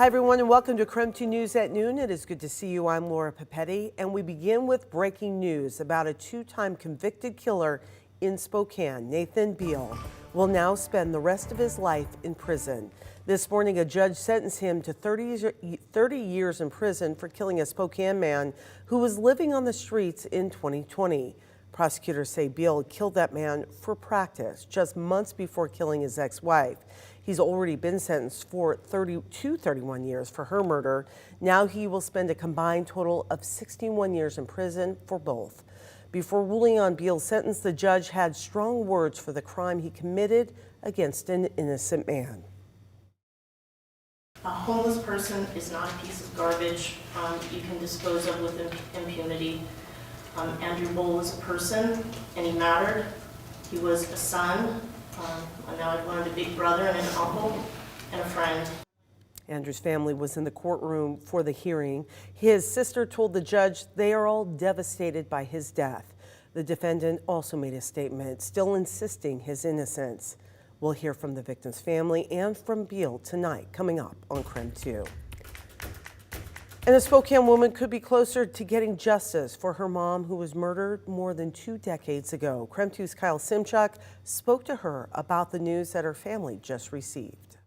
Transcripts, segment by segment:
Hi everyone and welcome to KREM 2 News at Noon. It is good to see you. I'm Laura Papetti and we begin with breaking news about a two-time convicted killer in Spokane. Nathan Beal will now spend the rest of his life in prison. This morning a judge sentenced him to 30 years in prison for killing a Spokane man who was living on the streets in 2020. Prosecutors say Beal killed that man for practice just months before killing his ex-wife. He's already been sentenced for 31 years for her murder. Now he will spend a combined total of 61 years in prison for both. Before ruling on Beal's sentence, the judge had strong words for the crime he committed against an innocent man. A homeless person is not a piece of garbage you can dispose of with impunity. Andrew Bull was a person and he mattered. He was a son. And now I've learned a big brother and an uncle and a friend. Andrew's family was in the courtroom for the hearing. His sister told the judge they are all devastated by his death. The defendant also made a statement, still insisting his innocence. We'll hear from the victim's family and from Beal tonight, coming up on KREM 2. And a Spokane woman could be closer to getting justice for her mom who was murdered more than 2 decades ago. KREM 2's Kyle Simchuk spoke to her about the news that her family just received.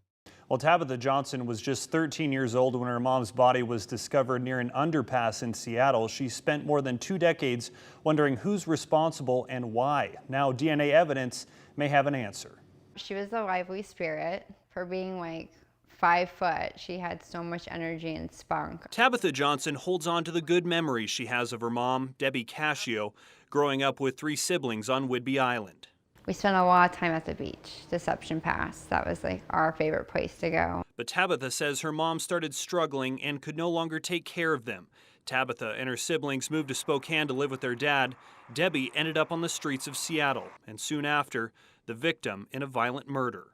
Well, Tabitha Johnson was just 13 years old when her mom's body was discovered near an underpass in Seattle. She spent more than 2 decades wondering who's responsible and why. Now DNA evidence may have an answer. She was a lively spirit. For being like 5 foot, she had so much energy and spunk. Tabitha Johnson holds on to the good memories she has of her mom, Debbie Cascio, growing up with 3 siblings on Whidbey Island. We spent a lot of time at the beach, Deception Pass. That was like our favorite place to go. But Tabitha says her mom started struggling and could no longer take care of them. Tabitha and her siblings moved to Spokane to live with their dad. Debbie ended up on the streets of Seattle, and soon after, the victim in a violent murder.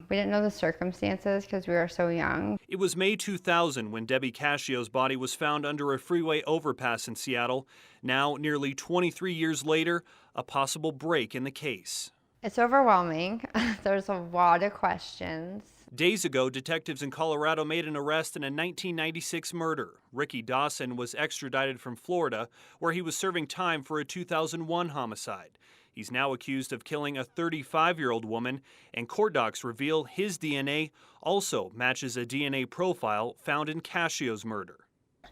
We didn't know the circumstances because we were so young. It was May 2000 when Debbie Cascio's body was found under a freeway overpass in Seattle. Now, nearly 23 years later, a possible break in the case. It's overwhelming. There's a lot of questions. Days ago, detectives in Colorado made an arrest in a 1996 murder. Ricky Dawson was extradited from Florida, where he was serving time for a 2001 homicide. He's now accused of killing a 35-year-old woman, and court docs reveal his DNA also matches a DNA profile found in Cascio's murder.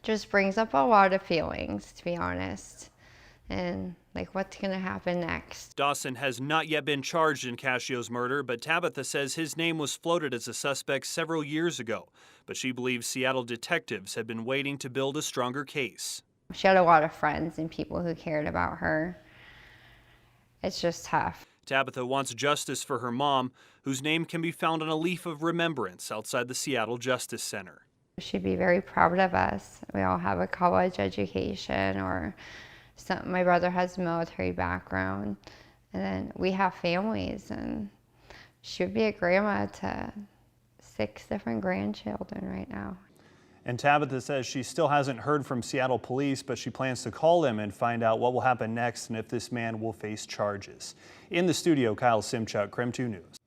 Just brings up a lot of feelings, to be honest, and like what's going to happen next. Dawson has not yet been charged in Cascio's murder, but Tabitha says his name was floated as a suspect several years ago. But she believes Seattle detectives have been waiting to build a stronger case. She had a lot of friends and people who cared about her. It's just tough. Tabitha wants justice for her mom, whose name can be found on a leaf of remembrance outside the Seattle Justice Center. She'd be very proud of us. We all have a college education, or my brother has a military background, and then we have families, and she would be a grandma to 6 different grandchildren right now. And Tabitha says she still hasn't heard from Seattle police, but she plans to call them and find out what will happen next and if this man will face charges. In the studio, Kyle Simchuk, KREM 2 News.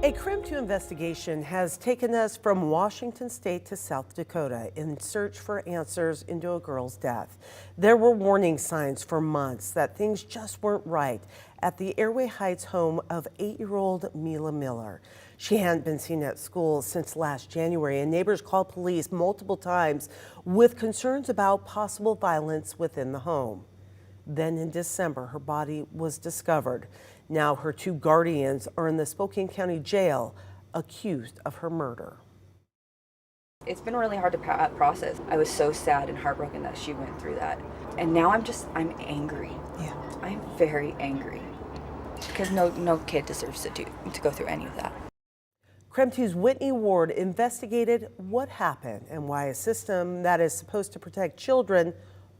A KREM 2 investigation has taken us from Washington State to South Dakota in search for answers into a girl's death. There were warning signs for months that things just weren't right at the Airway Heights home of 8-year-old Mila Miller. She hadn't been seen at school since last January, and neighbors called police multiple times with concerns about possible violence within the home. Then in December, her body was discovered. Now her 2 guardians are in the Spokane County Jail, accused of her murder. It's been really hard to process. I was so sad and heartbroken that she went through that. And now I'm angry. Yeah. I'm very angry. Because no kid deserves to go through any of that. KREM 2's Whitney Ward investigated what happened and why a system that is supposed to protect children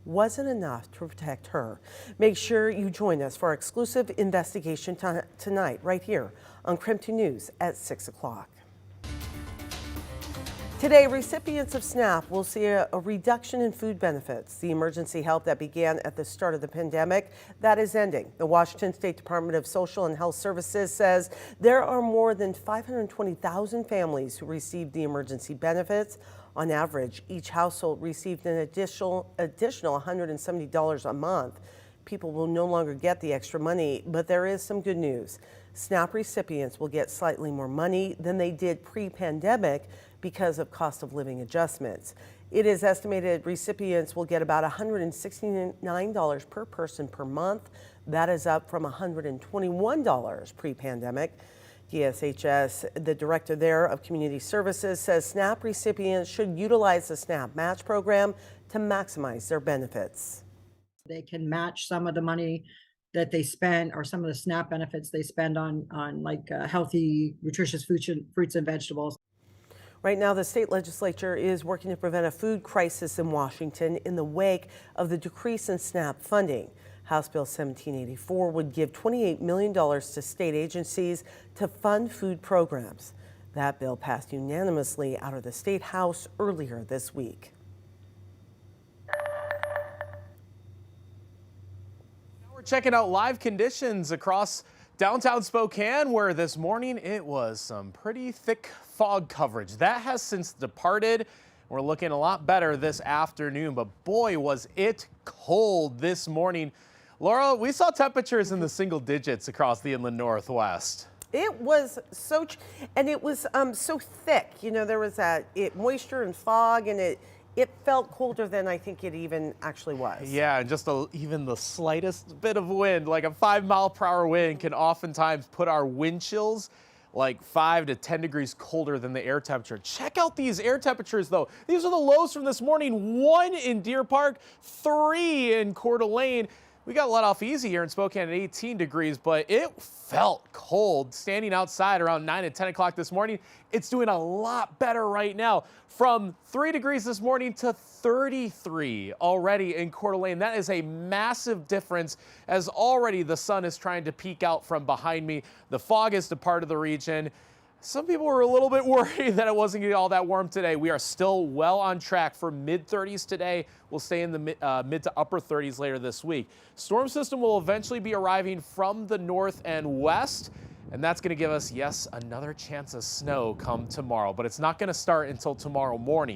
wasn't enough to protect her. Make sure you join us for our exclusive investigation tonight right here on KREM 2 News at 6 o'clock. Today, recipients of SNAP will see a reduction in food benefits. The emergency help that began at the start of the pandemic, that is ending. The Washington State Department of Social and Health Services says there are more than 520,000 families who received the emergency benefits. On average, each household received an additional $170 a month. People will no longer get the extra money, but there is some good news. SNAP recipients will get slightly more money than they did pre-pandemic because of cost of living adjustments. It is estimated recipients will get about $169 per person per month. That is up from $121 pre-pandemic. DSHS, the director there of community services, says SNAP recipients should utilize the SNAP match program to maximize their benefits. They can match some of the money that they spend, or some of the SNAP benefits they spend on healthy, nutritious fruits and vegetables. Right now, the state legislature is working to prevent a food crisis in Washington in the wake of the decrease in SNAP funding. House Bill 1784 would give $28 million to state agencies to fund food programs. That bill passed unanimously out of the state house earlier this week. We're checking out live conditions across downtown Spokane, where this morning it was some pretty thick fog coverage. That has since departed. We're looking a lot better this afternoon, but boy, was it cold this morning. Laura, we saw temperatures in the single digits across the inland Northwest. It was so, and it was so thick. You know, there was moisture and fog, and it felt colder than I think it even actually was. Yeah, and just even the slightest bit of wind, like a 5-mile-per-hour wind, can oftentimes put our wind chills like 5 to 10 degrees colder than the air temperature. Check out these air temperatures, though. These are the lows from this morning. 1 in Deer Park, 3 in Coeur d'Alene. We got let off easy here in Spokane at 18 degrees, but it felt cold standing outside around 9 and 10 o'clock this morning. It's doing a lot better right now. From 3 degrees this morning to 33 already in Coeur d'Alene. That is a massive difference, as already the sun is trying to peek out from behind me. The fog has departed the region. Some people were a little bit worried that it wasn't going to be all that warm today. We are still well on track for mid-30s today. We'll stay in the mid to upper 30s later this week. Storm system will eventually be arriving from the north and west, and that's going to give us, yes, another chance of snow come tomorrow. But it's not going to start until tomorrow morning.